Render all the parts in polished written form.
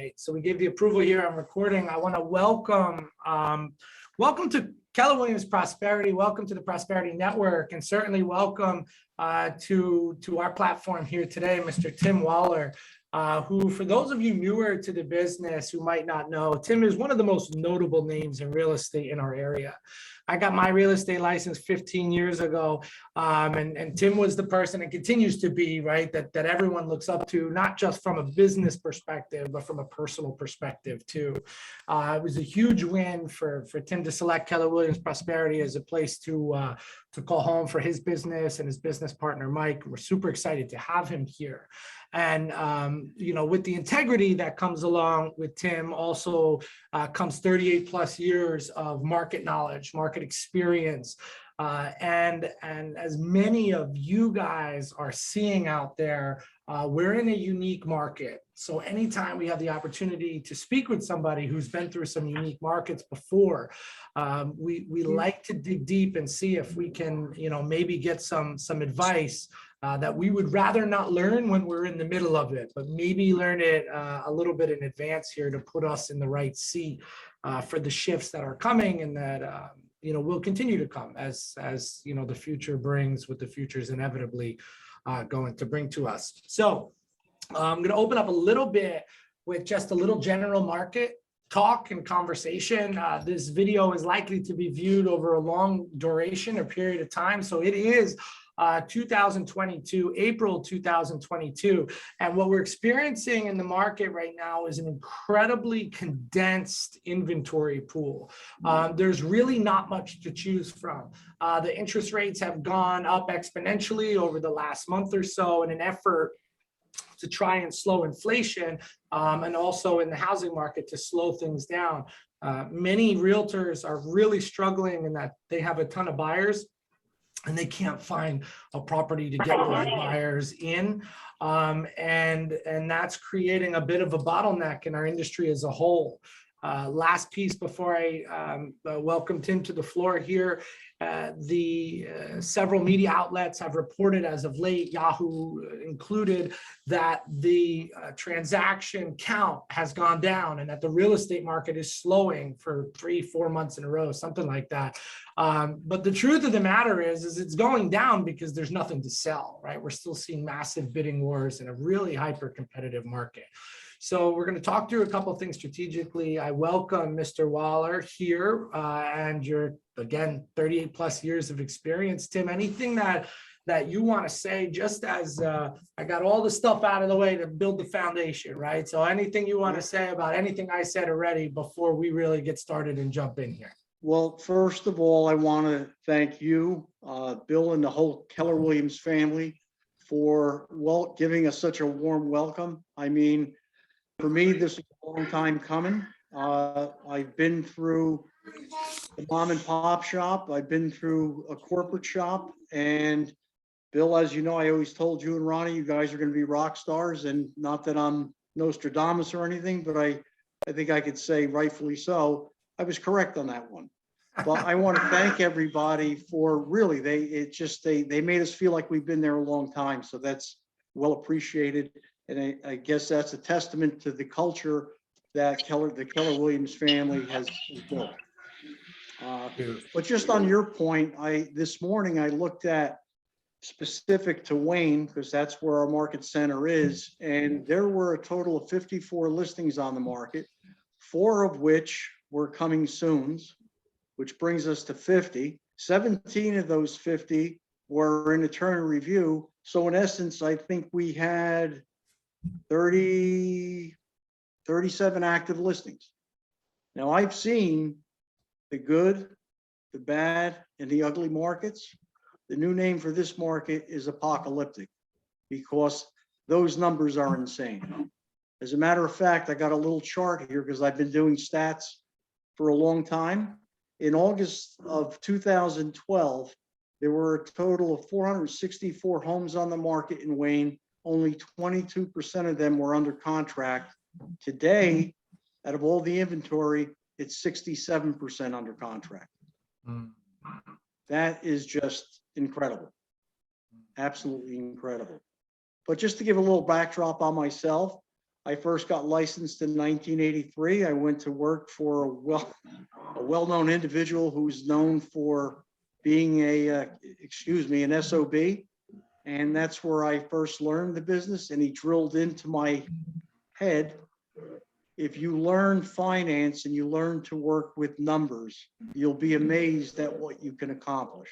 right? So we gave the approval here on recording. I want to welcome to Keller Williams Prosperity. Welcome to the Prosperity Network, and certainly welcome to our platform here today, Mr. Tim Waller. Who, for those of you newer to the business who might not know, Tim is one of the most notable names in real estate in our area. I got my real estate license 15 years ago, and Tim was the person, and continues to be, right, that everyone looks up to, not just from a business perspective, but from a personal perspective too. It was a huge win for Tim to select Keller Williams Prosperity as a place to call home for his business and his business partner, Mike. We're super excited to have him here. And, with the integrity that comes along with Tim also comes 38 plus years of market knowledge, market experience. And as many of you guys are seeing out there, we're in a unique market. So anytime we have the opportunity to speak with somebody who's been through some unique markets before, we like to dig deep and see if we can, maybe get some advice that we would rather not learn when we're in the middle of it, but maybe learn it a little bit in advance here to put us in the right seat for the shifts that are coming, and that will continue to come as the future brings what the future is inevitably going to bring to us. So I'm going to open up a little bit with just a little general market talk and conversation. This video is likely to be viewed over a long duration or period of time. So it is 2022, April 2022. And what we're experiencing in the market right now is an incredibly condensed inventory pool. There's really not much to choose from. The interest rates have gone up exponentially over the last month or so in an effort to try and slow inflation, and also in the housing market to slow things down. Many realtors are really struggling in that they have a ton of buyers and they can't find a property to get those buyers in. And that's creating a bit of a bottleneck in our industry as a whole. Last piece before I welcome Tim to the floor here. Several media outlets have reported as of late, Yahoo included, that the transaction count has gone down and that the real estate market is slowing for 3-4 months in a row, something like that. But the truth of the matter is it's going down because there's nothing to sell, right? We're still seeing massive bidding wars in a really hyper competitive market. So we're going to talk through a couple of things strategically. I welcome Mr. Waller here, and you're, again, 38 plus years of experience. Tim, anything that you want to say, just as I got all the stuff out of the way to build the foundation, right? So anything you want to say about anything I said already before we really get started and jump in here? Well, first of all, I want to thank you, Bill, and the whole Keller Williams family for giving us such a warm welcome. I mean, for me, this is a long time coming. I've been through the mom and pop shop. I've been through a corporate shop. And Bill, as you know, I always told you and Ronnie, you guys are going to be rock stars. And not that I'm Nostradamus or anything, but I think I could say rightfully so. I was correct on that one. But I want to thank everybody for really, they made us feel like we've been there a long time. So that's well appreciated. And I guess that's a testament to the culture that the Keller Williams family has built. But just on your point, this morning I looked at specific to Wayne, because that's where our market center is, and there were a total of 54 listings on the market, 4 of which were coming soons, which brings us to 50. 17 of those 50 were in attorney review. So in essence, I think we had 37 active listings. Now, I've seen the good, the bad, and the ugly markets. The new name for this market is apocalyptic, because those numbers are insane. As a matter of fact, I got a little chart here because I've been doing stats for a long time. In August of 2012, there were a total of 464 homes on the market in Wayne. Only 22% of them were under contract. Today, out of all the inventory, it's 67% under contract. That is just incredible. Absolutely incredible. But just to give a little backdrop on myself, I first got licensed in 1983. I went to work for a well-known individual who's known for being an SOB. And that's where I first learned the business. And he drilled into my head, if you learn finance and you learn to work with numbers, you'll be amazed at what you can accomplish.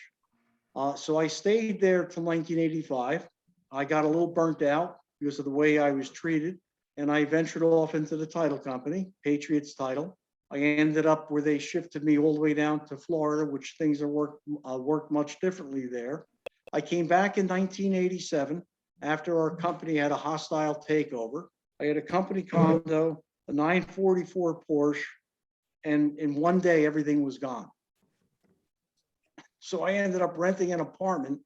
So I stayed there till 1985. I got a little burnt out because of the way I was treated. And I ventured off into the title company, Patriots Title. I ended up where they shifted me all the way down to Florida, which things are worked much differently there. I came back in 1987 after our company had a hostile takeover. I had a company condo, a 944 Porsche, and in one day, everything was gone. So I ended up renting an apartment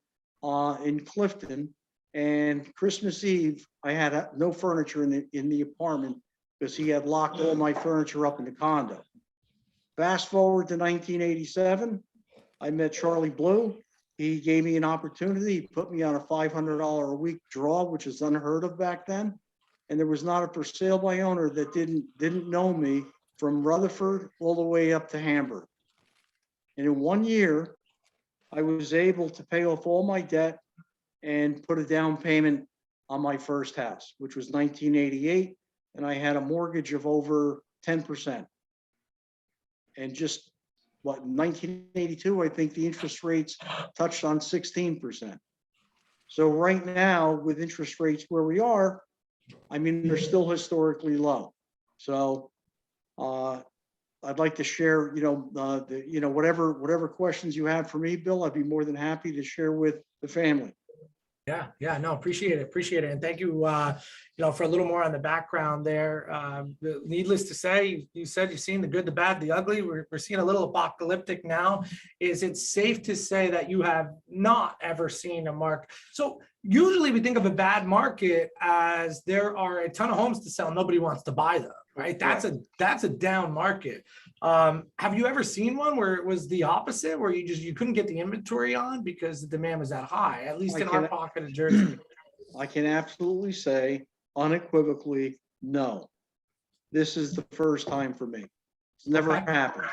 in Clifton. And Christmas Eve, I had no furniture in the apartment because he had locked all my furniture up in the condo. Fast forward to 1987, I met Charlie Blue. He gave me an opportunity. He put me on a $500 a week draw, which is unheard of back then. And there was not a for sale by owner that didn't know me from Rutherford all the way up to Hamburg. And in 1 year, I was able to pay off all my debt and put a down payment on my first house, which was 1988. And I had a mortgage of over 10%. And just what, 1982, I think the interest rates touched on 16%. So right now, with interest rates where we are, I mean, they're still historically low. So I'd like to share, whatever questions you have for me, Bill, I'd be more than happy to share with the family. Yeah, no, appreciate it. And thank you, for a little more on the background there. Needless to say, you said you've seen the good, the bad, the ugly. We're seeing a little apocalyptic now. Is it safe to say that you have not ever seen a market? So usually we think of a bad market as there are a ton of homes to sell. Nobody wants to buy them, right? That's a down market. Have you ever seen one where it was the opposite, where you couldn't get the inventory on because the demand was that high, at least in our pocket of Jersey? I can absolutely say unequivocally, no. This is the first time for me. It's never happened.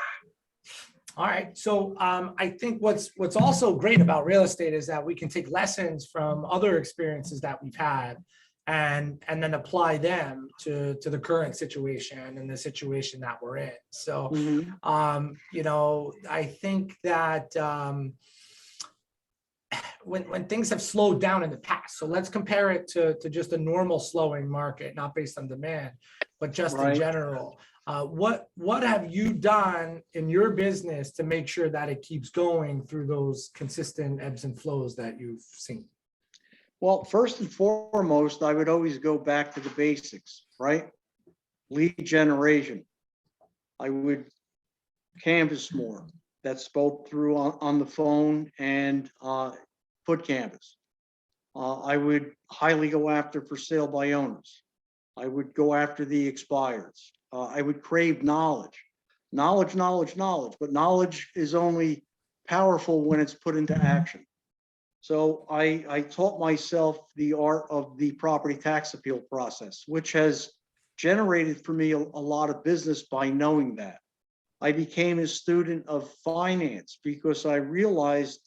All right. So I think what's also great about real estate is that we can take lessons from other experiences that we've had and then apply them to the current situation and the situation that we're in. So, I think that when things have slowed down in the past, so let's compare it to just a normal slowing market, not based on demand, but just in general. What have you done in your business to make sure that it keeps going through those consistent ebbs and flows that you've seen? Well, first and foremost, I would always go back to the basics, right? Lead generation. I would canvas more. That's both through on the phone and foot canvas. I would highly go after for sale by owners. I would go after the expireds. I would crave knowledge, but knowledge is only powerful when it's put into action. So I taught myself the art of the property tax appeal process, which has generated for me a lot of business by knowing that. I became a student of finance because I realized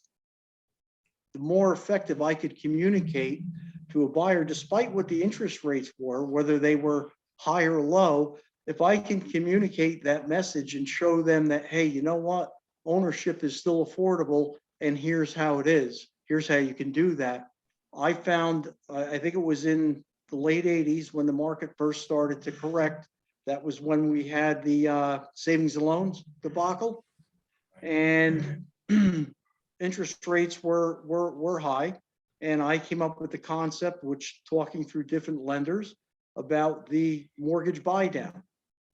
the more effective I could communicate to a buyer, despite what the interest rates were, whether they were high or low, if I can communicate that message and show them that, hey, you know what, ownership is still affordable and here's how it is. Here's how you can do that. I found, I think it was in the late 80s when the market first started to correct. That was when we had the savings and loans debacle, and interest rates were high. And I came up with the concept, which talking through different lenders about the mortgage buy down.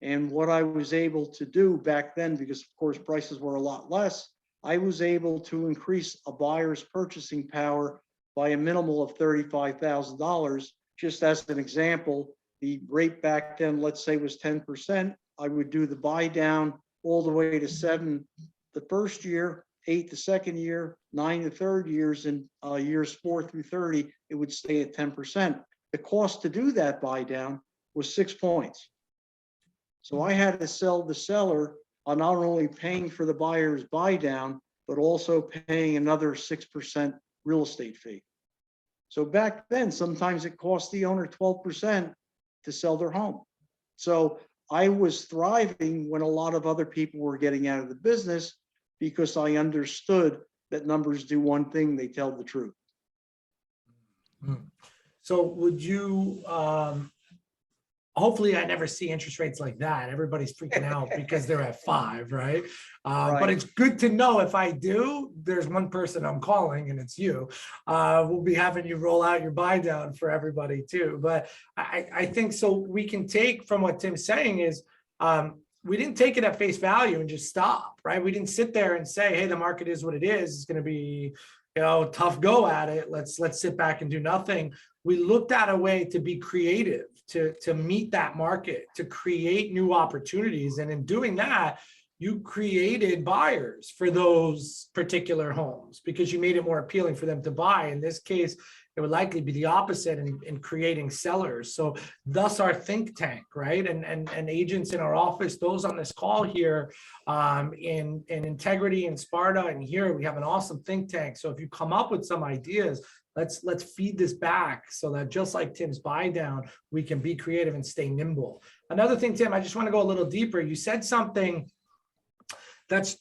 And what I was able to do back then, because of course prices were a lot less, I was able to increase a buyer's purchasing power by a minimal of $35,000. Just as an example, the rate back then, let's say, was 10%. I would do the buy down all the way to 7 the first year, 8 the second year, 9 the third years, and years 4 through 30, it would stay at 10%. The cost to do that buy down was 6 points. So I had to sell the seller on not only paying for the buyer's buy down, but also paying another 6% real estate fee. So back then, sometimes it cost the owner 12% to sell their home. So I was thriving when a lot of other people were getting out of the business because I understood that numbers do one thing, they tell the truth. So would you, hopefully I never see interest rates like that. Everybody's freaking out because they're at 5, right? But Right. it's good to know if I do, there's one person I'm calling and it's you. We'll be having you roll out your buy down for everybody too. But I think so we can take from what Tim's saying is, we didn't take it at face value and just stop, right? We didn't sit there and say, hey, the market is what it is. It's going to be, tough go at it. Let's sit back and do nothing. We looked at a way to be creative, to meet that market, to create new opportunities. And in doing that, you created buyers for those particular homes because you made it more appealing for them to buy. In this case, it would likely be the opposite in creating sellers. So thus our think tank, right? And agents in our office, those on this call here, in Integrity and Sparta, and here we have an awesome think tank. So if you come up with some ideas, let's feed this back so that just like Tim's buy down, we can be creative and stay nimble. Another thing, Tim, I just want to go a little deeper. You said something that's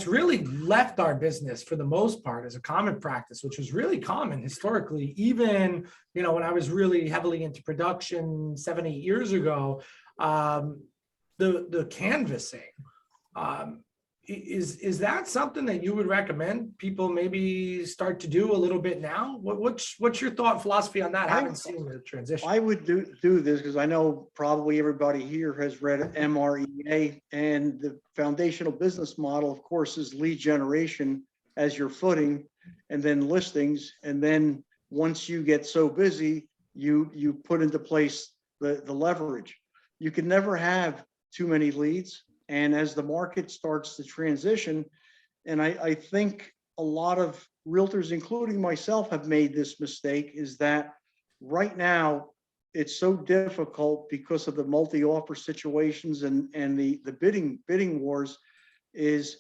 really left our business for the most part as a common practice, which was really common historically, even, when I was really heavily into production 7, 8 years ago, the canvassing. Is that something that you would recommend people maybe start to do a little bit now? What's your thought philosophy on that? I haven't seen the transition. I would do this because I know probably everybody here has read MREA, and the foundational business model, of course, is lead generation as your footing, and then listings. And then once you get so busy, you put into place the leverage. You can never have too many leads. And as the market starts to transition, and I think a lot of realtors, including myself, have made this mistake, is that right now it's so difficult because of the multi-offer situations and the bidding wars, is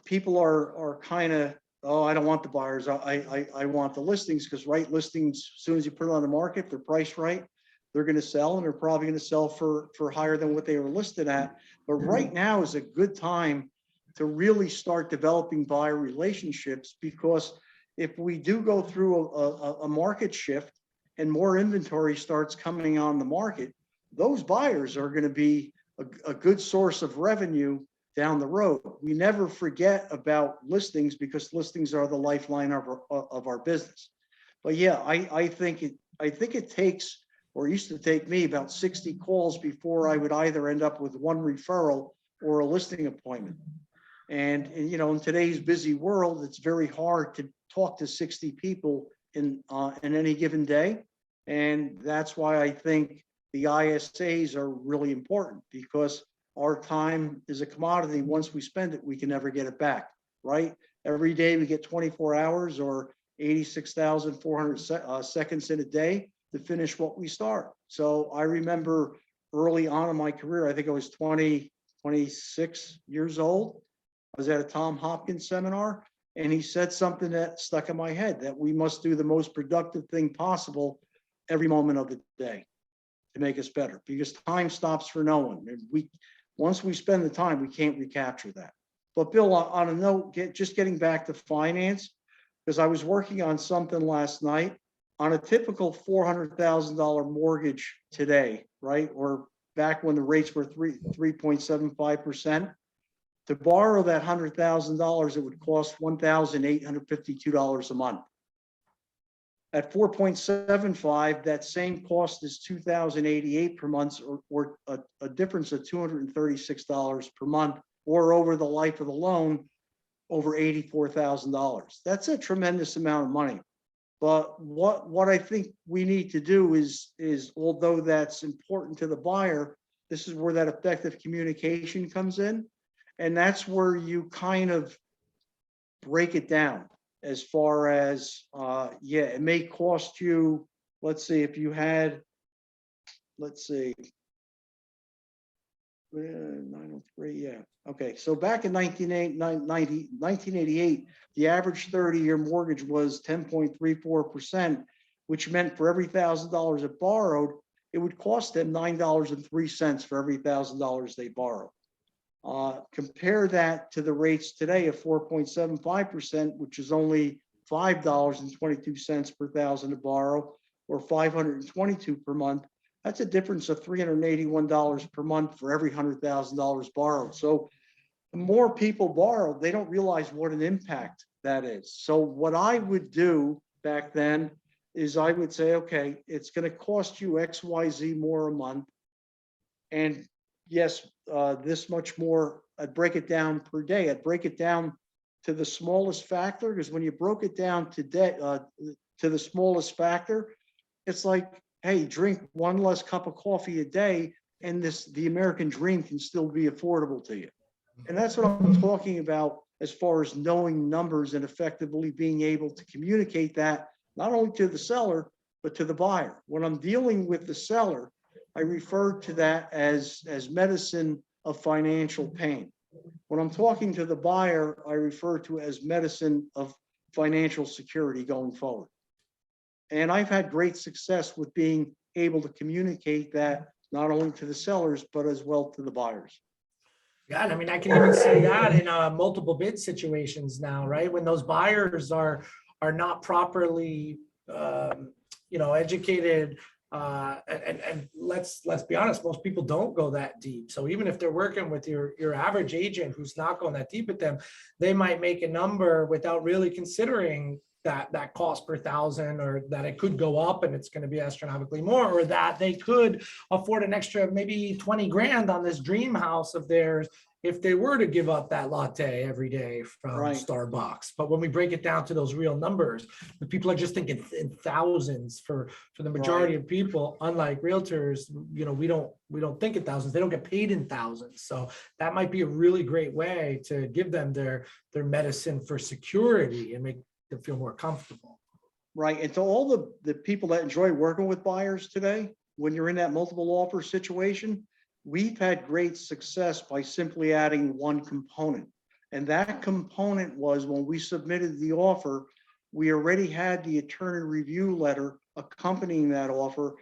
people are kind of, oh, I don't want the buyers, I want the listings, because listings, as soon as you put it on the market, they're priced right, they're going to sell, and they're probably going to sell for higher than what they were listed at. But right now is a good time to really start developing buyer relationships, because if we do go through a market shift and more inventory starts coming on the market, those buyers are going to be a good source of revenue down the road. We never forget about listings because listings are the lifeline of our business. But yeah, I think it takes, or it used to take me, about 60 calls before I would either end up with one referral or a listing appointment. And in today's busy world, it's very hard to talk to 60 people in any given day. And that's why I think the ISAs are really important, because our time is a commodity. Once we spend it, we can never get it back, right? Every day we get 24 hours or 86,400 seconds in a day to finish what we start. So I remember early on in my career, I think I was 26 years old. I was at a Tom Hopkins seminar, and he said something that stuck in my head, that we must do the most productive thing possible every moment of the day to make us better, because time stops for no one. Once we spend the time, we can't recapture that. But Bill, on a note, just getting back to finance, because I was working on something last night on a typical $400,000 mortgage today, right? Or back when the rates were 3.75%. To borrow that $100,000, it would cost $1,852 a month. At 4.75, that same cost is $2,088 per month, or a difference of $236 per month, or over the life of the loan, over $84,000. That's a tremendous amount of money. But what I think we need to do is although that's important to the buyer, this is where that effective communication comes in. And that's where you kind of break it down as far as, it may cost you, let's say if you had, let's say 903, yeah. Okay, so back in 1988, the average 30-year mortgage was 10.34%, which meant for every $1,000 it borrowed, it would cost them $9.03 for every $1,000 they borrowed. Compare that to the rates today of 4.75%, which is only $5.22 per thousand to borrow, or $522 per month. That's a difference of $381 per month for every $100,000 borrowed. So the more people borrow, they don't realize what an impact that is. So what I would do back then is I would say, okay, it's going to cost you XYZ more a month. And yes, this much more. I'd break it down per day. I'd break it down to the smallest factor, because when you broke it down to the smallest factor, it's like, hey, drink one less cup of coffee a day, and the American dream can still be affordable to you. And that's what I'm talking about as far as knowing numbers and effectively being able to communicate that not only to the seller, but to the buyer. When I'm dealing with the seller, I refer to that as medicine of financial pain. When I'm talking to the buyer, I refer to as medicine of financial security going forward. And I've had great success with being able to communicate that not only to the sellers, but as well to the buyers. Yeah, and I mean, I can even see that in multiple bid situations now, right? When those buyers are not properly, educated, and let's be honest, most people don't go that deep. So even if they're working with your average agent who's not going that deep with them, they might make a number without really considering that cost per thousand, or that it could go up and it's going to be astronomically more, or that they could afford an extra maybe 20 grand on this dream house of theirs if they were to give up that latte every day from Starbucks. But when we break it down to those real numbers, the people are just thinking in thousands for the majority of people. Unlike realtors, we don't think in thousands. They don't get paid in thousands. So that might be a really great way to give them their medicine for security and make them feel more comfortable. Right. And to all the people that enjoy working with buyers today, when you're in that multiple offer situation, we've had great success by simply adding one component. And that component was when we submitted the offer, we already had the attorney review letter accompanying that offer,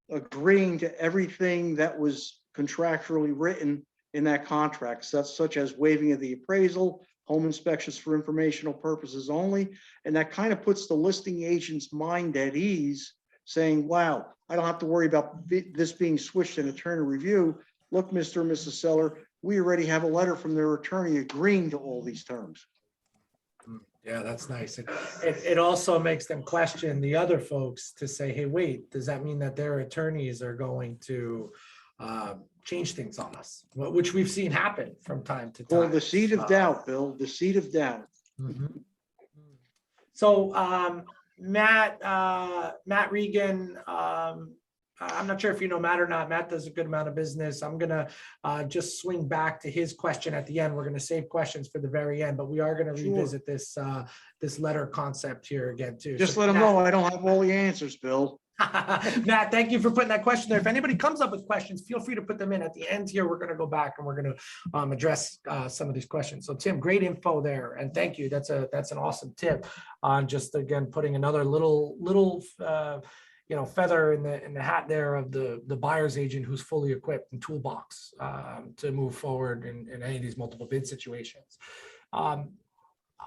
agreeing to everything that was contractually written in that contract, such as waiving of the appraisal, home inspections for informational purposes only. And that kind of puts the listing agent's mind at ease, saying, wow, I don't have to worry about this being switched in attorney review. Look, Mr. and Mrs. Seller, we already have a letter from their attorney agreeing to all these terms. Yeah, that's nice. It also makes them question the other folks to say, hey, wait, does that mean that their attorneys are going to change things on us? Which we've seen happen from time to time. Well, the seed of doubt, Bill, the seed of doubt. Mm-hmm. So Matt Regan, I'm not sure if you know Matt or not. Matt does a good amount of business. I'm going to just swing back to his question at the end. We're going to save questions for the very end, but we are going to revisit this letter concept here again, too. Just let them know I don't have all the answers, Bill. Matt, thank you for putting that question there. If anybody comes up with questions, feel free to put them in at the end here. We're going to go back and we're going to address some of these questions. So Tim, great info there. And thank you. That's an awesome tip on just, again, putting another little feather in the hat there of the buyer's agent who's fully equipped and toolbox to move forward in any of these multiple bid situations.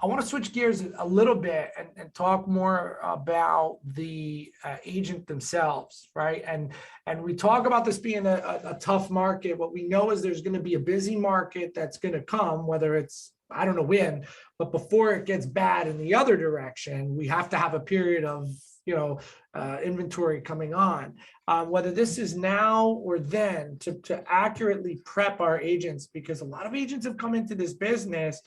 I want to switch gears a little bit and talk more about the agent themselves, right? And we talk about this being a tough market. What we know is there's going to be a busy market that's going to come, whether it's, I don't know when, but before it gets bad in the other direction, we have to have a period of inventory coming on. Whether this is now or then, to accurately prep our agents, because a lot of agents have come into this business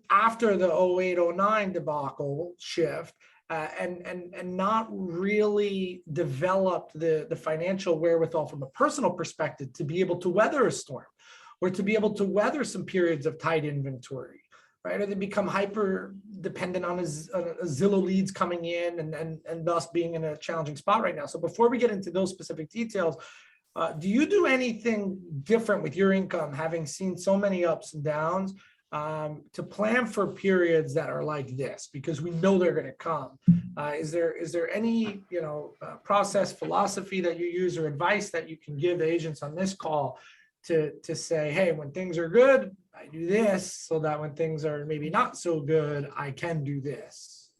after the 08-09 debacle shift and not really developed the financial wherewithal from a personal perspective to be able to weather a storm or to be able to weather some periods of tight inventory, right? Or they become hyper dependent on a Zillow leads coming in and thus being in a challenging spot right now. So before we get into those specific details, Do you do anything different with your income, having seen so many ups and downs, to plan for periods that are like this, because we know they're going to come? Is there any, process, philosophy that you use or advice that you can give the agents on this call to say, hey, when things are good, I do this, so that when things are maybe not so good, I can do this?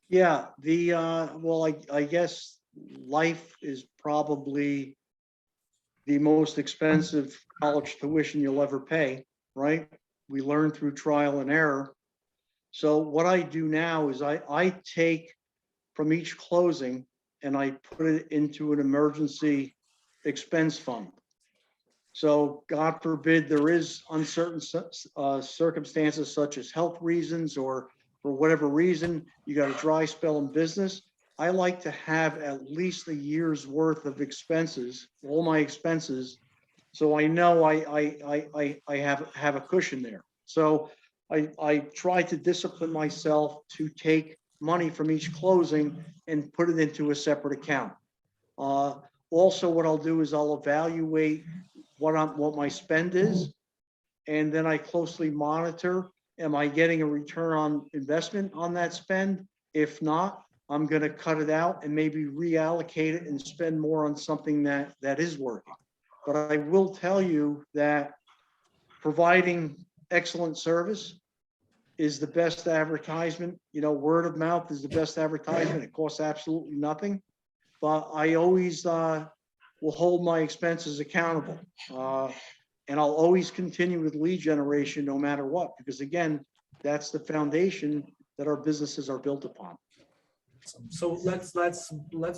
Yeah, well, I guess life is probably the most expensive college tuition you'll ever pay, right? We learn through trial and error. So what I do now is I take from each closing and I put it into an emergency expense fund. So God forbid there is uncertain circumstances such as health reasons, or for whatever reason, you got a dry spell in business. I like to have at least a year's worth of expenses, all my expenses. So I know I have a cushion there. So I try to discipline myself to take money from each closing and put it into a separate account. Also, what I'll do is I'll evaluate what my spend is, and then I closely monitor, am I getting a return on investment on that spend? If not, I'm going to cut it out and maybe reallocate it and spend more on something that is working. But I will tell you that providing excellent service is the best advertisement. Word of mouth is the best advertisement. It costs absolutely nothing. But I always will hold my expenses accountable. And I'll always continue with lead generation no matter what, because again, that's the foundation that our businesses are built upon. So let's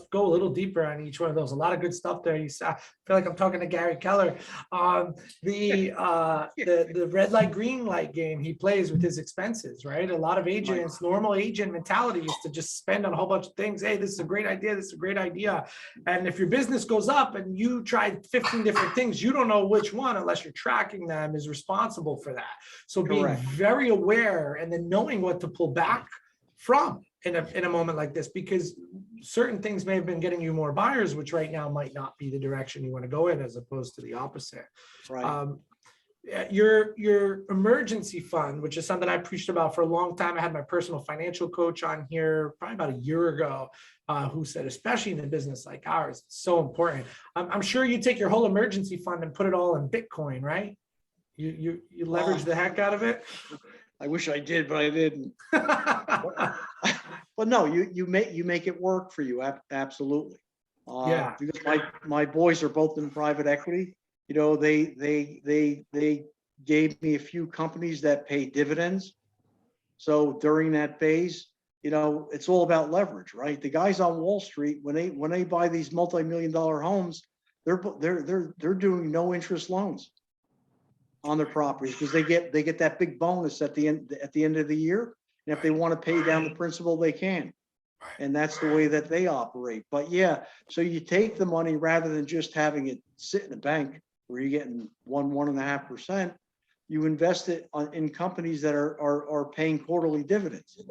go a little deeper on each one of those. A lot of good stuff there. I feel like I'm talking to Gary Keller. The red light, green light game he plays with his expenses, right? A lot of agents, normal agent mentality is to just spend on a whole bunch of things. Hey, this is a great idea. This is a great idea. And if your business goes up and you tried 15 different things, you don't know which one, unless you're tracking them, is responsible for that. So being very aware and then knowing what to pull back from in a moment like this, because certain things may have been getting you more buyers, which right now might not be the direction you want to go in, as opposed to the opposite. Right. Your emergency fund, which is something I preached about for a long time. I had my personal financial coach on here probably about a year ago, who said, especially in a business like ours, it's so important. I'm sure you take your whole emergency fund and put it all in Bitcoin, right? You leverage the heck out of it. I wish I did, but I didn't. But no, you make it work for you. Absolutely. Yeah. Because my boys are both in private equity. They gave me a few companies that pay dividends. So during that phase, it's all about leverage, right? The guys on Wall Street, when they buy these multi-million-dollar homes, they're doing no interest loans on their properties, because they get that big bonus at the end of the year. And if they want to pay down the principal, they can. And that's the way that they operate. But yeah, so you take the money rather than just having it sit in a bank where you're getting 1.5%. You invest it in companies that are paying quarterly dividends.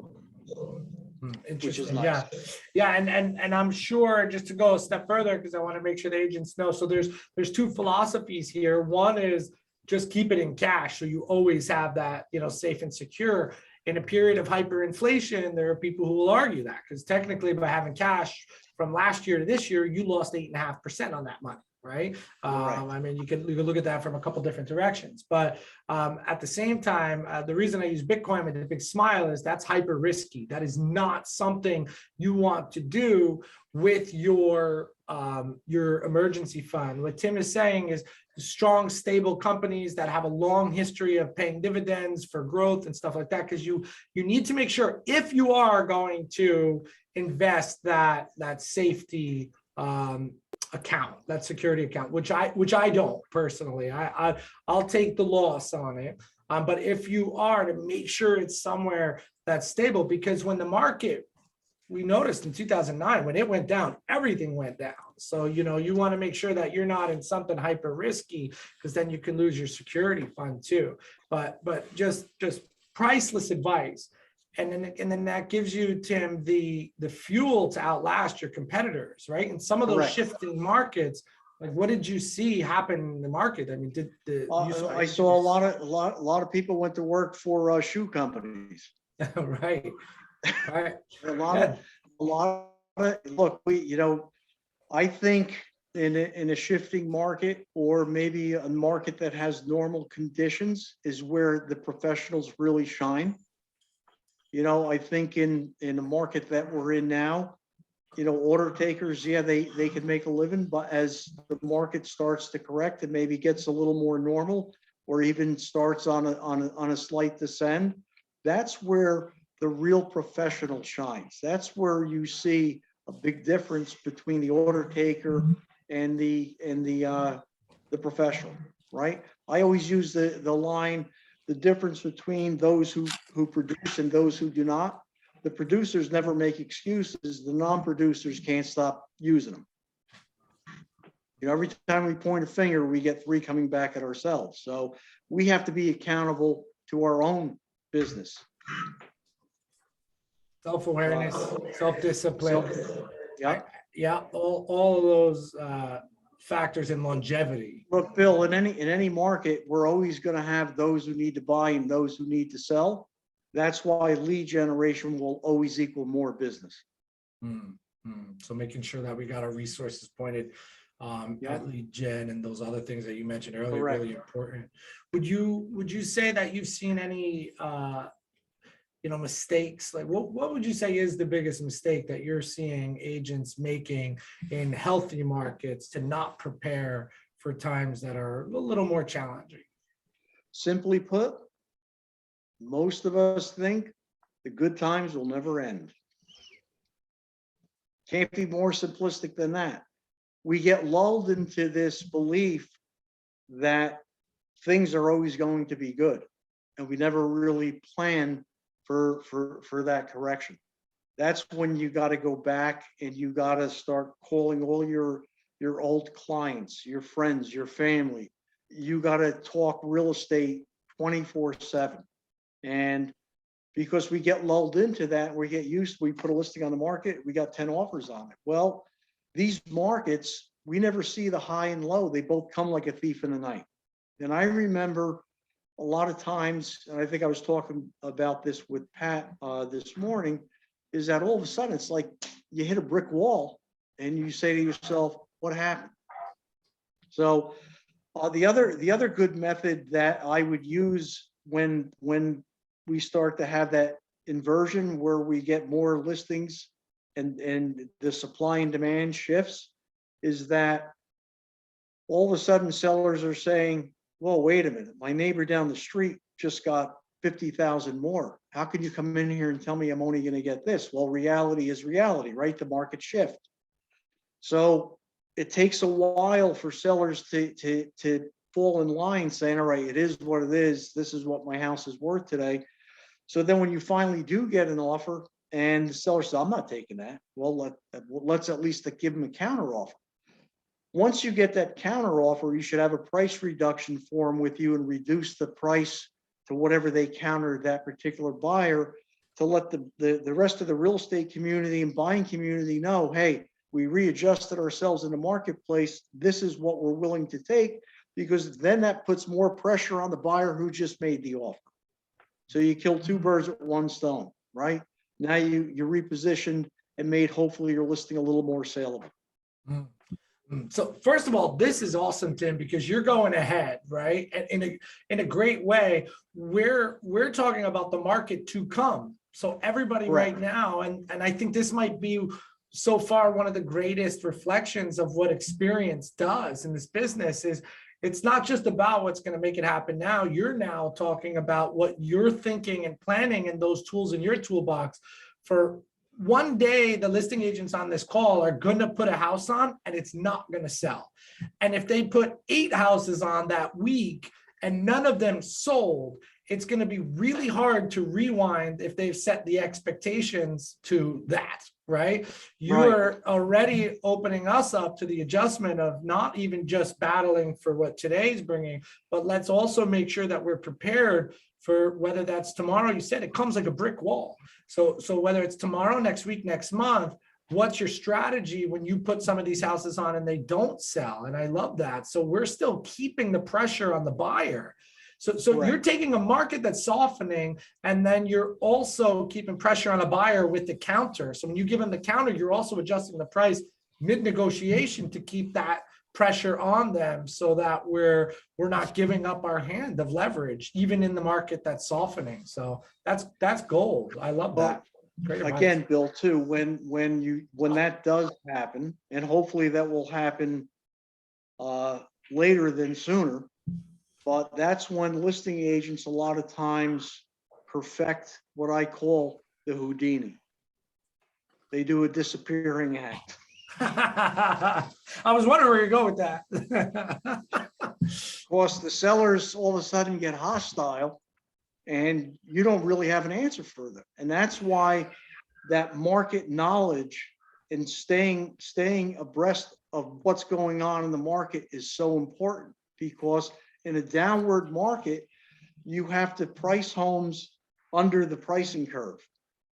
Which is nice. Yeah. And I'm sure, just to go a step further, because I want to make sure the agents know. So there's two philosophies here. One is just keep it in cash, so you always have that, safe and secure. In a period of hyperinflation, there are people who will argue that, because technically by having cash from last year to this year, you lost 8.5% on that money, right? I mean, you can look at that from a couple different directions. But at the same time, the reason I use Bitcoin with a big smile is that's hyper risky. That is not something you want to do with your emergency fund. What Tim is saying is strong, stable companies that have a long history of paying dividends for growth and stuff like that, because you need to make sure, if you are going to invest, that safety account, that security account, which I don't personally. I'll take the loss on it. But if you are, to make sure it's somewhere that's stable, because when the market, we noticed in 2009, when it went down, everything went down. So, you want to make sure that you're not in something hyper risky, because then you can lose your security fund too. But just priceless advice. And then that gives you, Tim, the fuel to outlast your competitors, right? In some of those shifting markets, Like, what did you see happen in the market? I mean, I saw a lot of people went to work for shoe companies. right, right. A lot Yeah. of, look, I think in a shifting market, or maybe a market that has normal conditions, is where the professionals really shine. I think in the market that we're in now, order takers, yeah, they can make a living, but as the market starts to correct and maybe gets a little more normal, or even starts on a slight descend, that's where the real professional shines. That's where you see a big difference between the order taker and the professional, right? I always use the line, the difference between those who produce and those who do not. The producers never make excuses. The non-producers can't stop using them. Every time we point a finger, we get three coming back at ourselves. So we have to be accountable to our own business. Self-awareness, self-discipline. Yeah. Yeah, all of those factors in longevity. Look, Bill, in any market, we're always going to have those who need to buy and those who need to sell. That's why lead generation will always equal more business. So making sure that we got our resources pointed at lead gen and those other things that you mentioned earlier, Correct. really important. Would you say that you've seen any mistakes? Like what would you say is the biggest mistake that you're seeing agents making in healthy markets to not prepare for times that are a little more challenging? Simply put, most of us think the good times will never end. Can't be more simplistic than that. We get lulled into this belief that things are always going to be good, and we never really plan for that correction. That's when you got to go back and you got to start calling all your old clients, your friends, your family. You got to talk real estate 24/7. And because we get lulled into that, we get used, we put a listing on the market, we got 10 offers on it. Well, these markets, we never see the high and low. They both come like a thief in the night. And I remember a lot of times, and I think I was talking about this with Pat this morning, is that all of a sudden it's like you hit a brick wall and you say to yourself, what happened? So the other good method that I would use when we start to have that inversion where we get more listings and the supply and demand shifts, is that all of a sudden sellers are saying, well, wait a minute, my neighbor down the street just got 50,000 more. How can you come in here and tell me I'm only going to get this? Well, reality is reality, right? The market shift. So it takes a while for sellers to fall in line saying, all right, it is what it is. This is what my house is worth today. So then when you finally do get an offer and the seller says, I'm not taking that. Well, let's at least give them a counter offer. Once you get that counter offer, you should have a price reduction form with you and reduce the price to whatever they countered that particular buyer, to let the rest of the real estate community and buying community know, hey, we readjusted ourselves in the marketplace. This is what we're willing to take, because then that puts more pressure on the buyer who just made the offer. So you kill two birds with one stone, right? Now you repositioned and made hopefully your listing a little more saleable. So first of all, this is awesome, Tim, because you're going ahead, right? And in a great way. We're talking about the market to come. So everybody right now, and I think this might be so far one of the greatest reflections of what experience does in this business is it's not just about what's going to make it happen now. You're now talking about what you're thinking and planning and those tools in your toolbox for one day. The listing agents on this call are going to put a house on and it's not going to sell. And if they put 8 houses on that week and none of them sold, it's going to be really hard to rewind if they've set the expectations to that, right? You're already opening us up to the adjustment of not even just battling for what today's bringing, but let's also make sure that we're prepared for whether that's tomorrow. You said it comes like a brick wall. So whether it's tomorrow, next week, next month, what's your strategy when you put some of these houses on and they don't sell? And I love that. So we're still keeping the pressure on the buyer. So you're taking a market that's softening, and then you're also keeping pressure on a buyer with the counter. So when you give them the counter, you're also adjusting the price mid-negotiation to keep that pressure on them, so that we're not giving up our hand of leverage, even in the market that's softening. So that's gold. I love that. Great advice. Again, Bill, too, when that does happen, and hopefully that will happen later than sooner, but that's when listing agents a lot of times perfect what I call the Houdini. They do a disappearing act. I was wondering where you go with that. Of course, the sellers all of a sudden get hostile, and you don't really have an answer for them. And that's why that market knowledge and staying abreast of what's going on in the market is so important, because in a downward market, you have to price homes under the pricing curve.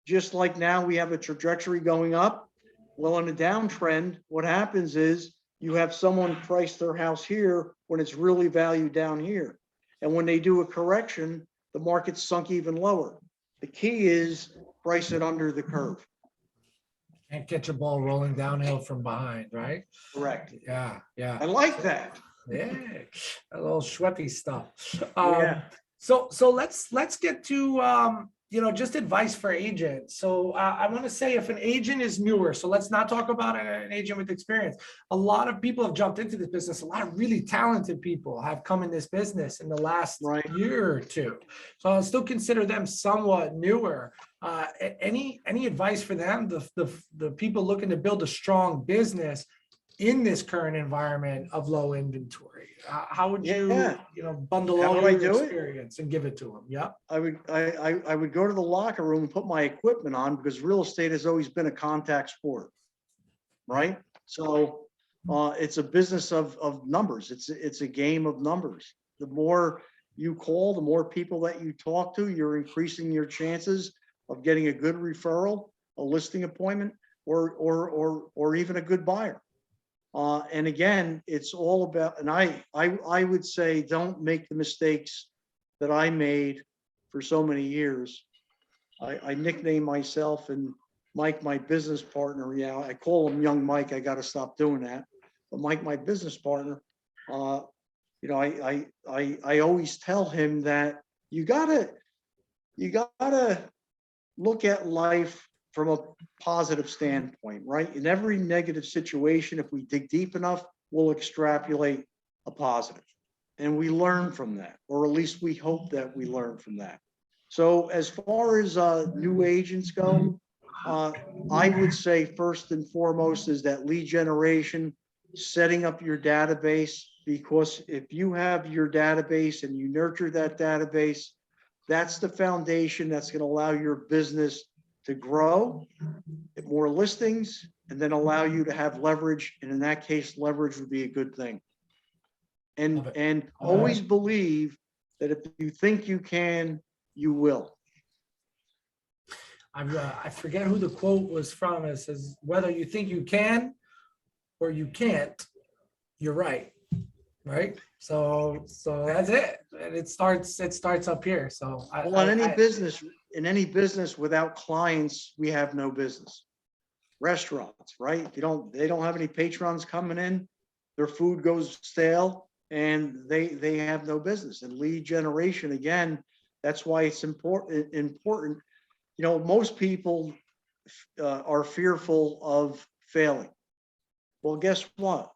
Just like now we have a trajectory going up. Well, in a downtrend, what happens is you have someone price their house here when it's really valued down here. And when they do a correction, the market's sunk even lower. The key is price it under the curve. Can't get your ball rolling downhill from behind, right? Correct. Yeah. I like that. Yeah, a little Schweppy stuff. Yeah. So let's get to just advice for agents. So I want to say, if an agent is newer, so let's not talk about an agent with experience. A lot of people have jumped into this business. A lot of really talented people have come in this business in the last year or two. So I'll still consider them somewhat newer. Any advice for them, the people looking to build a strong business in this current environment of low inventory? How would you, bundle all your experience and give it to them? Yeah. I would go to the locker room and put my equipment on, because real estate has always been a contact sport, right? So it's a business of numbers. It's a game of numbers. The more you call, the more people that you talk to, you're increasing your chances of getting a good referral, a listing appointment, or even a good buyer. And again, it's all about, and I would say, don't make the mistakes that I made for so many years. I nicknamed myself and Mike, my business partner. Yeah, I call him Young Mike. I got to stop doing that. But Mike, my business partner, I always tell him that you gotta look at life from a positive standpoint, right? In every negative situation, if we dig deep enough, we'll extrapolate a positive. And we learn from that, or at least we hope that we learn from that. So as far as new agents go, I would say first and foremost is that lead generation, setting up your database, because if you have your database and you nurture that database, that's the foundation that's going to allow your business to grow, get more listings, and then allow you to have leverage. And in that case, leverage would be a good thing. And always believe that if you think you can, you will. I forget who the quote was from. It says, whether you think you can or you can't, you're right. Right. So that's it. And it starts up here. So in any business without clients, we have no business. Restaurants, right? They don't have any patrons coming in, their food goes stale, and they have no business. And lead generation, again, that's why it's important. Most people are fearful of failing. Well, guess what?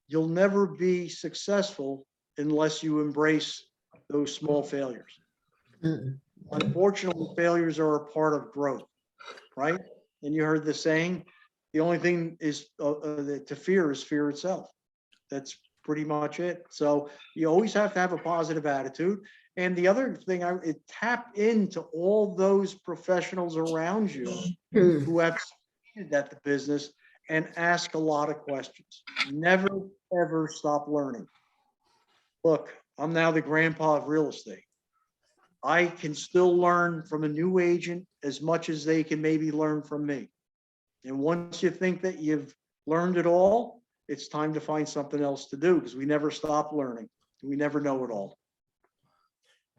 You'll never be successful unless you embrace those small failures. Unfortunately, failures are a part of growth, right? And you heard the saying, the only thing is to fear is fear itself. That's pretty much it. So you always have to have a positive attitude. And the other thing, tap into all those professionals around you who have succeeded at the business, and ask a lot of questions. Never, ever stop learning. Look, I'm now the grandpa of real estate. I can still learn from a new agent as much as they can maybe learn from me. And once you think that you've learned it all, it's time to find something else to do, because we never stop learning. We never know it all.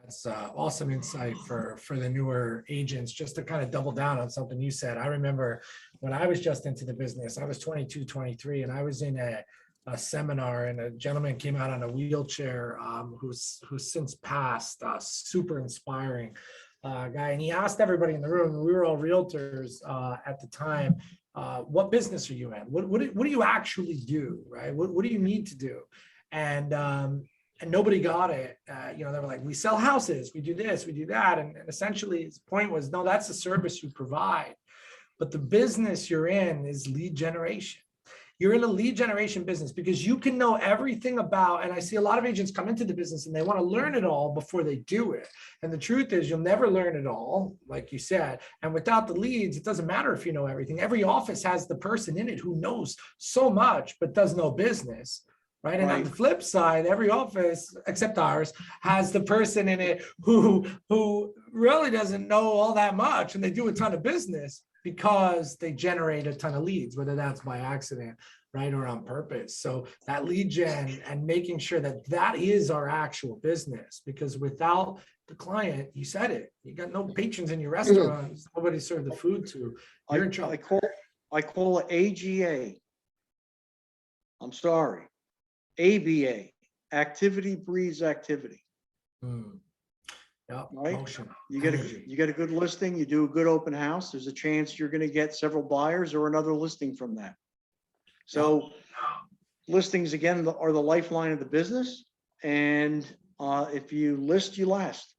That's awesome insight for the newer agents. Just to kind of double down on something you said. I remember when I was just into the business, I was 22, 23, and I was in a seminar, and a gentleman came out on a wheelchair who's since passed, super inspiring guy. And he asked everybody in the room, we were all realtors at the time, what business are you in? What do you actually do, right? What do you need to do? And nobody got it. They were like, we sell houses, we do this, we do that. And essentially his point was, no, that's the service you provide. But the business you're in is lead generation. You're in a lead generation business because you can know everything about, and I see a lot of agents come into the business and they want to learn it all before they do it. And the truth is you'll never learn it all, like you said. And without the leads, it doesn't matter if you know everything. Every office has the person in it who knows so much, but does no business. Right. And on the flip side, every office, except ours, has the person in it who really doesn't know all that much, and they do a ton of business because they generate a ton of leads, whether that's by accident, right, or on purpose. So that lead gen and making sure that that is our actual business, because without the client, you said it, you got no patrons in your restaurant, nobody serve the food to. You're in trouble. I call it AGA. I'm sorry. ABA, activity breeds activity. Yep, right? Motion, you get a good listing, you do a good open house, there's a chance you're going to get several buyers or another listing from that. So listings, again, are the lifeline of the business. And if you list, you last.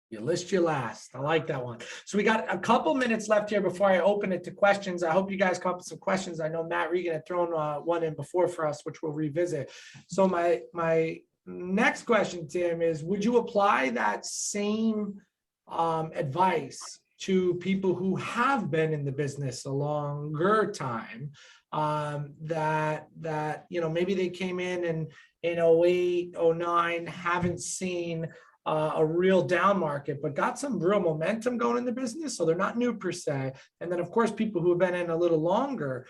You list, you last. I like that one. So we got a couple minutes left here before I open it to questions. I hope you guys come up with some questions. I know Matt Regan had thrown one in before for us, which we'll revisit. So my next question, Tim, is would you apply that same advice to people who have been in the business a longer time, that maybe they came in 08, 09, haven't seen a real down market, but got some real momentum going in the business, so they're not new per se. And then, of course, people who have been in a little longer,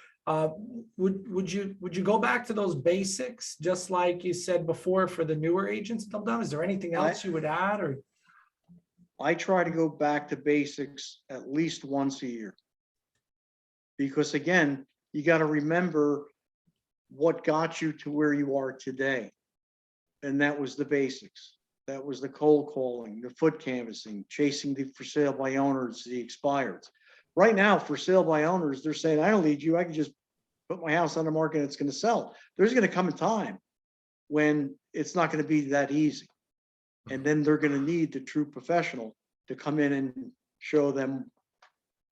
would you go back to those basics, just like you said before for the newer agents? Is there anything else you would add? Or I try to go back to basics at least once a year, because again, you got to remember what got you to where you are today, and that was the basics. That was the cold calling, the foot canvassing, chasing the for sale by owners, the expireds. Right now, for sale by owners, they're saying, I don't need you. I can just put my house on the market and it's going to sell. There's going to come a time when it's not going to be that easy. And then they're going to need the true professional to come in and show them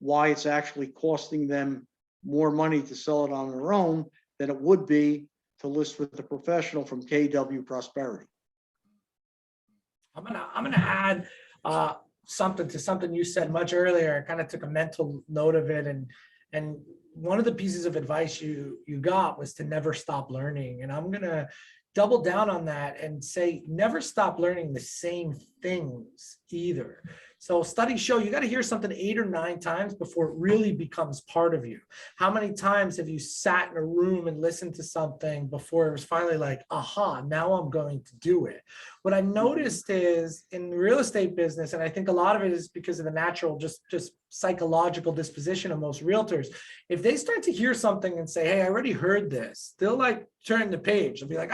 why it's actually costing them more money to sell it on their own than it would be to list with the professional from KW Prosperity. I'm gonna add something to something you said much earlier. I kind of took a mental note of it, and one of the pieces of advice you got was to never stop learning. And I'm gonna double down on that and say never stop learning the same things either. So studies show you got to hear something 8 or 9 times before it really becomes part of you. How many times have you sat in a room and listened to something before it was finally like, aha, now I'm going to do it? What I noticed is in the real estate business, and I think a lot of it is because of the natural, just psychological disposition of most realtors. If they start to hear something and say, hey, I already heard this, they'll like turn the page. They'll be like,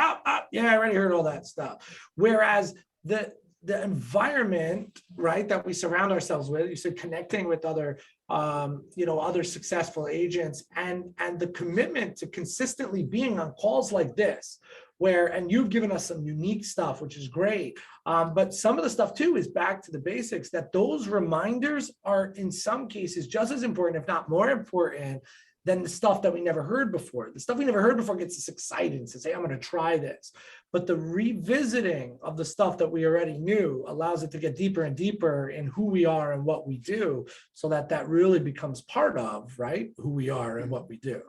yeah, I already heard all that stuff. Whereas the environment, right, that we surround ourselves with, you said connecting with other, other successful agents, and the commitment to consistently being on calls like this, and you've given us some unique stuff, which is great. But some of the stuff too is back to the basics, that those reminders are in some cases just as important, if not more important, than the stuff that we never heard before. The stuff we never heard before gets us excited and says, hey, I'm going to try this. But the revisiting of the stuff that we already knew allows it to get deeper and deeper in who we are and what we do, so that really becomes part of, right, who we are and what we do.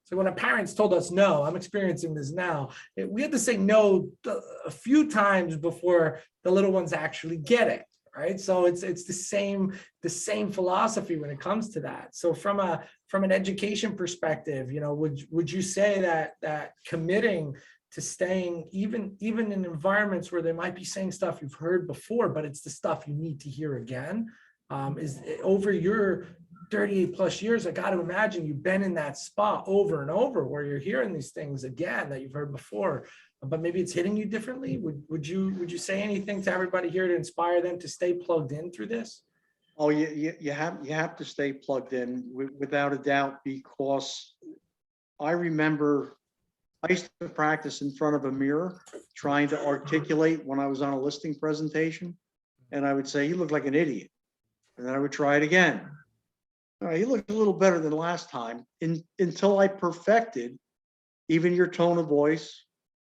So when our parents told us no, I'm experiencing this now, we had to say no a few times before the little ones actually get it. right? So it's the same philosophy when it comes to that. So from an education perspective, would you say that committing to staying even in environments where they might be saying stuff you've heard before, but it's the stuff you need to hear again, is over your 38 plus years, I got to imagine you've been in that spot over and over where you're hearing these things again that you've heard before, but maybe it's hitting you differently. Would you say anything to everybody here to inspire them to stay plugged in through this? Oh, you have to stay plugged in without a doubt, because I remember I used to practice in front of a mirror trying to articulate when I was on a listing presentation, and I would say, "You look like an idiot," and then I would try it again. All right, you look a little better than last time, until I perfected even your tone of voice,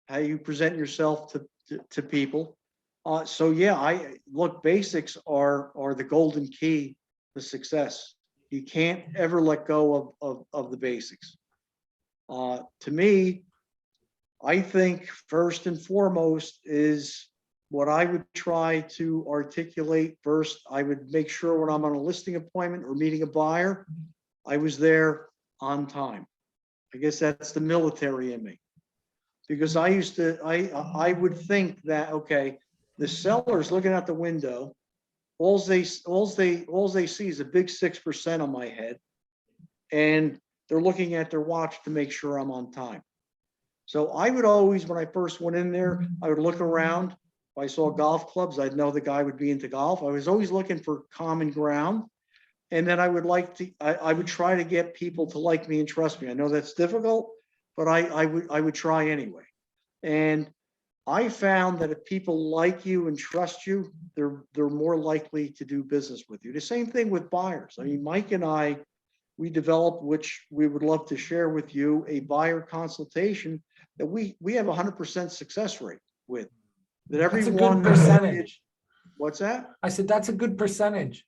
how you present yourself to people. So yeah, I look, basics are the golden key to success. You can't ever let go of the basics. To me, I think first and foremost is what I would try to articulate first. I would make sure when I'm on a listing appointment or meeting a buyer, I was there on time. I guess that's the military in me, because I would think that, okay, the seller's looking out the window. All they see is a big 6% on my head, and they're looking at their watch to make sure I'm on time. So I would always, when I first went in there, I would look around. If I saw golf clubs, I'd know the guy would be into golf. I was always looking for common ground. And then I would try to get people to like me and trust me. I know that's difficult, but I would try anyway. And I found that if people like you and trust you, they're more likely to do business with you. The same thing with buyers. I mean, Mike and I, we developed, which we would love to share with you, a buyer consultation that we have 100% success rate with. That everyone. That's a good percentage. What's that? I said that's a good percentage.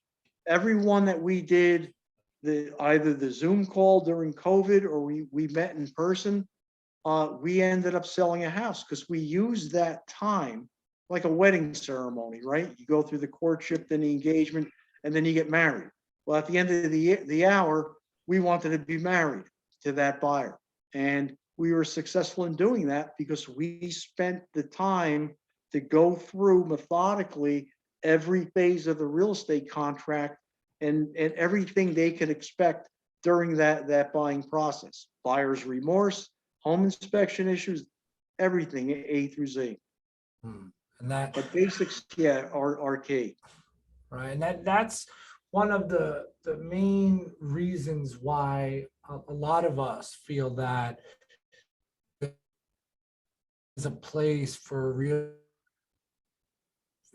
Everyone that we did either the Zoom call during COVID or we met in person, we ended up selling a house because we used that time like a wedding ceremony, right? You go through the courtship, then the engagement, and then you get married. Well, at the end of the hour, we wanted to be married to that buyer. And we were successful in doing that because we spent the time to go through methodically every phase of the real estate contract and everything they could expect during that buying process. Buyer's remorse, home inspection issues, everything A through Z. And that, But basics, yeah, are key. right. And that's one of the main reasons why a lot of us feel that there's a place for real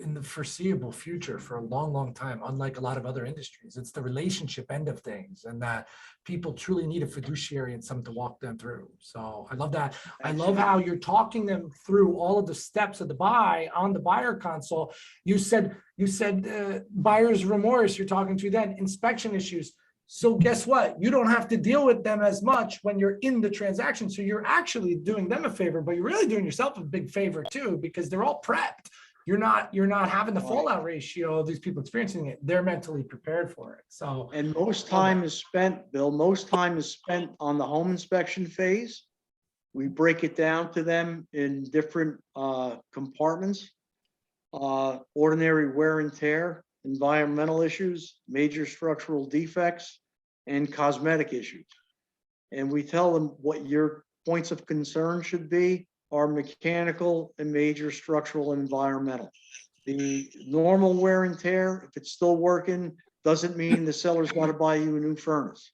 in the foreseeable future for a long, long time, unlike a lot of other industries. It's the relationship end of things, and that people truly need a fiduciary and something to walk them through. So I love that. I love how you're talking them through all of the steps of the buy on the buyer console. You said buyer's remorse, you're talking through that, inspection issues. So guess what? You don't have to deal with them as much when you're in the transaction. So you're actually doing them a favor, but you're really doing yourself a big favor too, because they're all prepped. You're not having the fallout ratio of these people experiencing it. They're mentally prepared for it. So, and most time is spent, Bill, most time is spent on the home inspection phase. We break it down to them in different compartments. Ordinary wear and tear, environmental issues, major structural defects, and cosmetic issues. And we tell them what your points of concern should be are mechanical and major structural and environmental. The normal wear and tear, if it's still working, doesn't mean the seller's got to buy you a new furnace.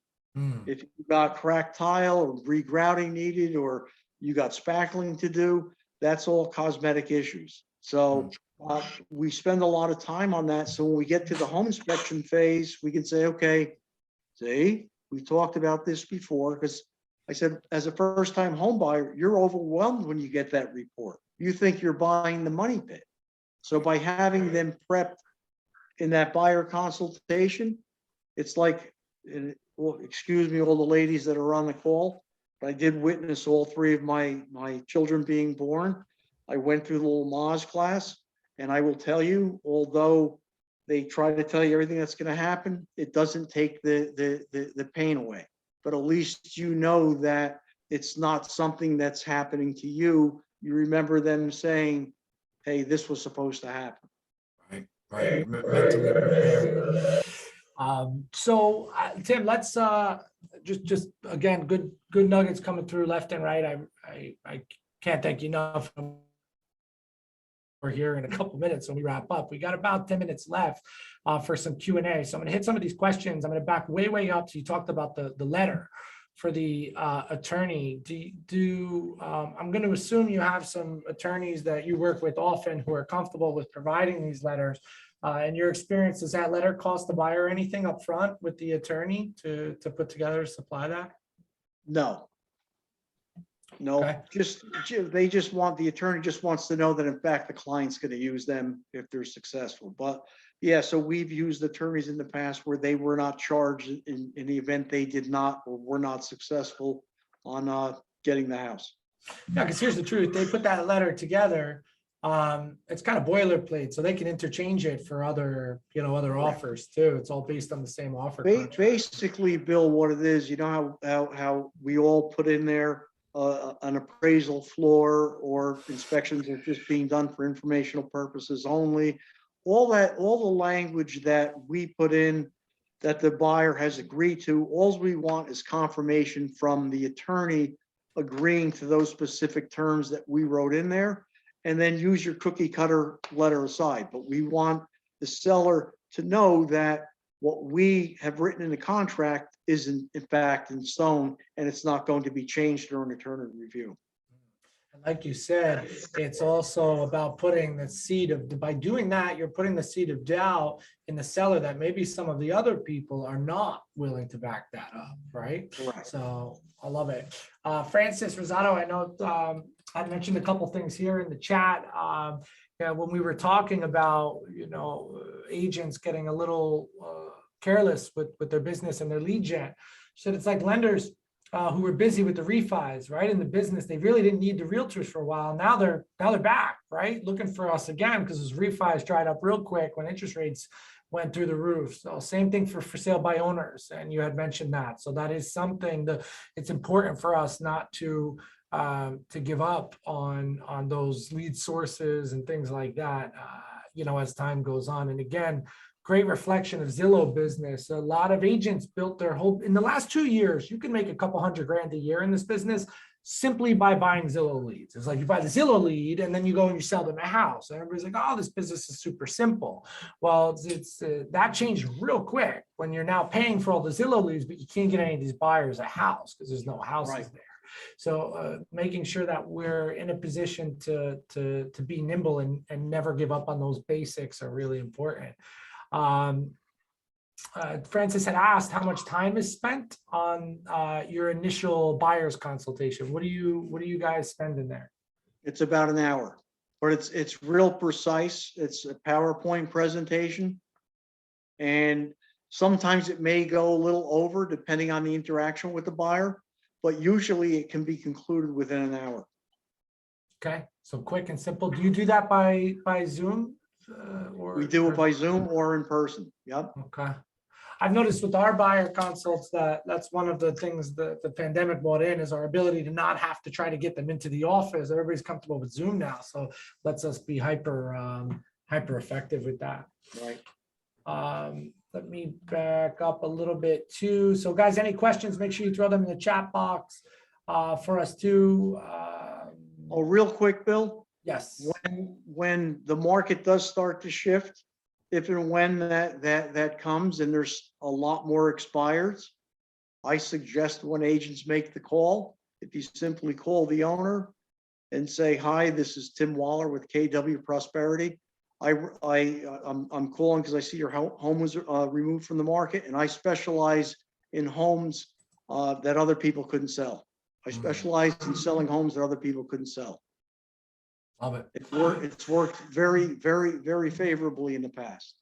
If you got cracked tile or regrouting needed, or you got spackling to do, that's all cosmetic issues. So we spend a lot of time on that. So when we get to the home inspection phase, we can say, okay, see, we talked about this before, because I said, as a first-time home buyer, you're overwhelmed when you get that report. You think you're buying the money pit. So by having them prepped in that buyer consultation, it's like, well, excuse me, all the ladies that are on the call, but I did witness all three of my children being born. I went through the little Maz class, and I will tell you, although They try to tell you everything that's going to happen. It doesn't take the pain away, but at least you know that it's not something that's happening to you. You remember them saying, hey, this was supposed to happen. Right. Mentally prepare. Tim, let's just again, good nuggets coming through left and right. I can't thank you enough. We're here in a couple minutes when we wrap up. We got about 10 minutes left for some Q&A. So I'm going to hit some of these questions. I'm going to back way up. So you talked about the letter for the attorney. I'm going to assume you have some attorneys that you work with often who are comfortable with providing these letters. In your experience, does that letter cost the buyer anything up front with the attorney to put together, supply that? No. Okay. They just want, the attorney just wants to know that in fact the client's going to use them if they're successful. But yeah, so we've used attorneys in the past where they were not charged in the event they did not or were not successful on getting the house. Yeah, because here's the truth. They put that letter together. It's kind of boilerplate, so they can interchange it for other offers too. It's all based on the same offer contract. Basically, Bill, what it is, you know how we all put in there an appraisal floor or inspections are just being done for informational purposes only. All the language that we put in that the buyer has agreed to, all we want is confirmation from the attorney agreeing to those specific terms that we wrote in there, and then use your cookie cutter letter aside. But we want the seller to know that what we have written in the contract is in fact in stone, and it's not going to be changed during attorney review. Like you said, it's also about putting the seed of, by doing that, you're putting the seed of doubt in the seller that maybe some of the other people are not willing to back that up, right? Right. So I love it. Francis Rosado, I know I mentioned a couple things here in the chat. When we were talking about, agents getting a little careless with their business and their lead gen. So it's like lenders who were busy with the refis, right? In the business, they really didn't need the realtors for a while. Now they're back, right? Looking for us again because those refis dried up real quick when interest rates went through the roof. So same thing for sale by owners, and you had mentioned that. So that is something that it's important for us not to give up on those lead sources and things like that, as time goes on. And again, great reflection of Zillow business. A lot of agents built their whole, in the last 2 years, you can make a couple $100,000 a year in this business simply by buying Zillow leads. It's like you buy the Zillow lead and then you go and you sell them a house. And everybody's like, oh, this business is super simple. Well, it's that changed real quick when you're now paying for all the Zillow leads, but you can't get any of these buyers a house because there's no houses there. So making sure that we're in a position to be nimble and never give up on those basics are really important. Francis had asked how much time is spent on your initial buyer's consultation. What do you guys spend in there? It's about an hour, but it's real precise. It's a PowerPoint presentation, and sometimes it may go a little over depending on the interaction with the buyer, but usually it can be concluded within an hour. Okay, so quick and simple. Do you do that by Zoom? We do it by Zoom or in person. Yep. Okay. I've noticed with our buyer consults that's one of the things that the pandemic brought in is our ability to not have to try to get them into the office. Everybody's comfortable with Zoom now, so lets us be hyper effective with that. Right. Let me back up a little bit too. So guys, any questions, make sure you throw them in the chat box for us too. Oh, real quick, Bill. Yes. When the market does start to shift, if and when that comes and there's a lot more expireds, I suggest when agents make the call, if you simply call the owner and say, hi, this is Tim Waller with KW Prosperity. I'm calling because I see your home was removed from the market, and I specialize in homes that other people couldn't sell. I specialize in selling homes that other people couldn't sell. Love it. It's worked very, very, very favorably in the past.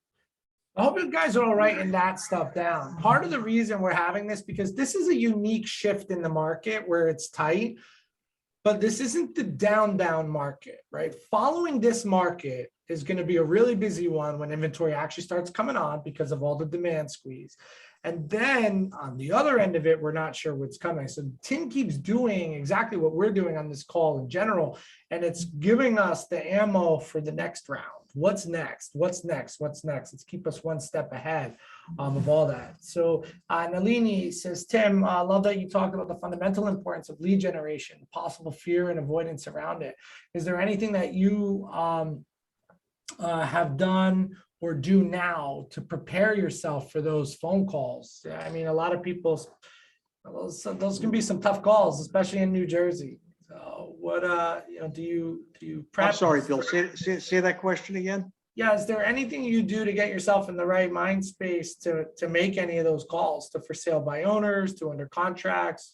I hope you guys are all writing that stuff down. Part of the reason we're having this, because this is a unique shift in the market where it's tight. but this isn't the down market, right? Following this market is going to be a really busy one when inventory actually starts coming on because of all the demand squeeze. And then on the other end of it, we're not sure what's coming. So Tim keeps doing exactly what we're doing on this call in general, and it's giving us the ammo for the next round. What's next? What's next? What's next? Let's keep us one step ahead of all that. So Nalini says, Tim, I love that you talked about the fundamental importance of lead generation, possible fear and avoidance around it. Is there anything that you have done or do now to prepare yourself for those phone calls? I mean, a lot of people, those can be some tough calls, especially in New Jersey. So what, do you prep? I'm sorry, Bill, say that question again. Yeah, is there anything you do to get yourself in the right mind space to make any of those calls to for sale by owners, to under contracts?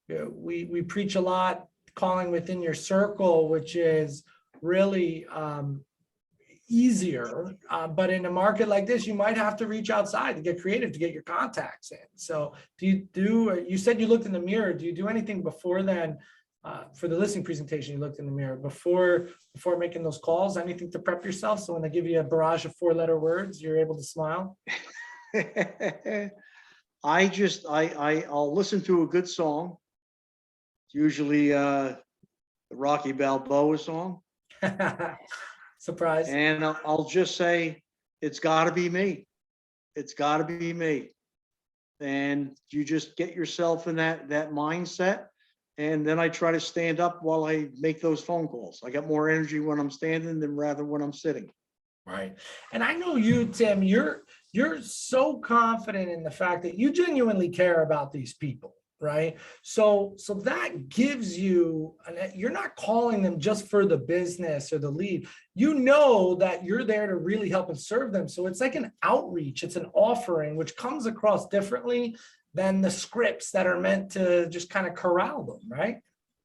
We preach a lot calling within your circle, which is really easier, but in a market like this, you might have to reach outside to get creative, to get your contacts in. So you said you looked in the mirror. Do you do anything before then? For the listing presentation, you looked in the mirror before making those calls? Anything to prep yourself so when they give you a barrage of 4-letter words, you're able to smile? I'll listen to a good song. It's usually the Rocky Balboa song. Surprise. And I'll just say, it's got to be me. It's got to be me. And you just get yourself in that mindset. And then I try to stand up while I make those phone calls. I got more energy when I'm standing than rather when I'm sitting. Right. And I know you, Tim, you're so confident in the fact that you genuinely care about these people, right? So that gives you, you're not calling them just for the business or the lead. You know that you're there to really help and serve them. So it's like an outreach, it's an offering, which comes across differently than the scripts that are meant to just kind of corral them, right?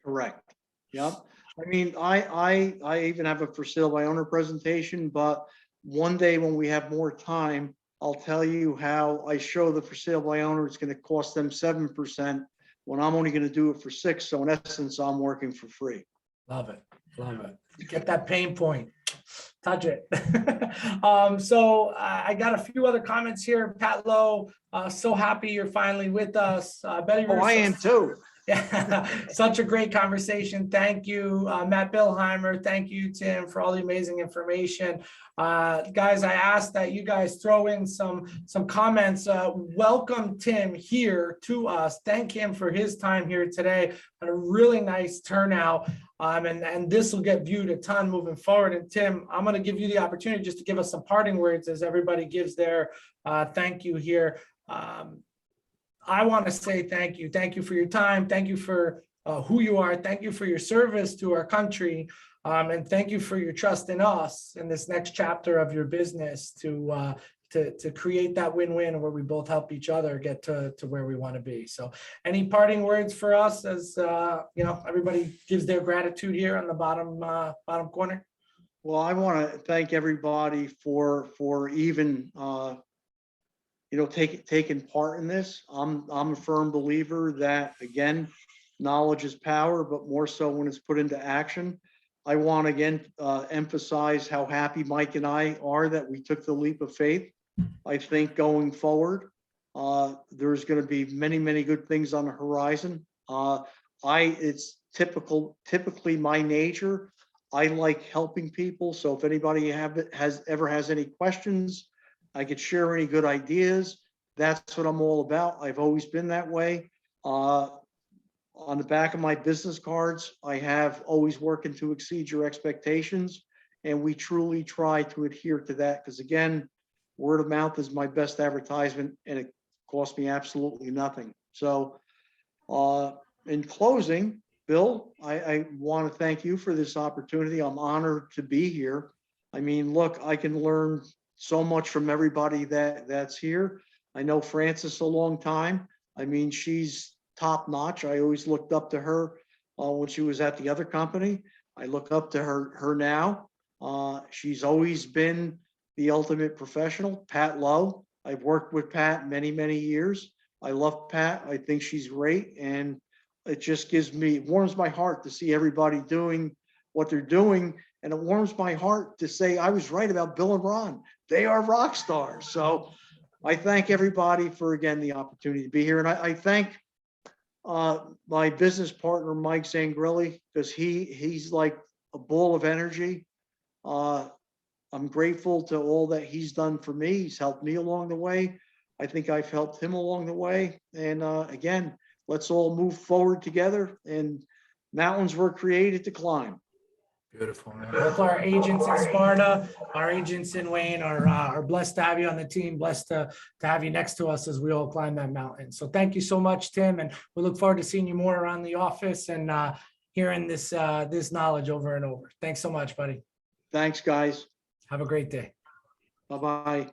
Correct. Yep. I mean, I even have a for sale by owner presentation, but one day when we have more time, I'll tell you how I show the for sale by owner it's going to cost them 7% when I'm only going to do it for 6%. So in essence, I'm working for free. Love it. Love it. Get that pain point. Touch it. So I got a few other comments here. Pat Lowe, so happy you're finally with us. Betty I am too. Yeah, such a great conversation. Thank you, Matt Billheimer. Thank you, Tim, for all the amazing information. Guys, I asked that you guys throw in some comments. Welcome Tim here to us. Thank him for his time here today. Had a really nice turnout. And this will get viewed a ton moving forward. And Tim, I'm going to give you the opportunity just to give us some parting words as everybody gives their thank you here. I want to say thank you. Thank you for your time. Thank you for who you are. Thank you for your service to our country. And thank you for your trust in us in this next chapter of your business to create that win-win where we both help each other get to where we want to be. So any parting words for us as everybody gives their gratitude here on the bottom corner? Well, I want to thank everybody for even taking part in this. I'm a firm believer that, again, knowledge is power, but more so when it's put into action. I want to again emphasize how happy Mike and I are that we took the leap of faith. I think going forward, there's going to be many, many good things on the horizon. It's typically my nature. I like helping people. So if anybody has any questions, I could share any good ideas. That's what I'm all about. I've always been that way. On the back of my business cards, I have always working to exceed your expectations. And we truly try to adhere to that because, again, word of mouth is my best advertisement and it costs me absolutely nothing. So in closing, Bill, I want to thank you for this opportunity. I'm honored to be here. I mean, look, I can learn so much from everybody that's here. I know Frances a long time. I mean, she's top notch. I always looked up to her when she was at the other company. I look up to her now. She's always been the ultimate professional. Pat Lowe, I've worked with Pat many, many years. I love Pat. I think she's great. And it just warms my heart to see everybody doing what they're doing. And it warms my heart to say I was right about Bill and Ron. They are rock stars. So I thank everybody for, again, the opportunity to be here. And I thank my business partner, Mike Zangrilli, because he's like a ball of energy. I'm grateful to all that he's done for me. He's helped me along the way. I think I've helped him along the way. And again, let's all move forward together. And mountains were created to climb. Beautiful, man. Both our agents in Sparta, our agents in Wayne are blessed to have you on the team, blessed to have you next to us as we all climb that mountain. So thank you so much, Tim. And we look forward to seeing you more around the office and hearing this knowledge over and over. Thanks so much, buddy. Thanks, guys. Have a great day. Bye-bye.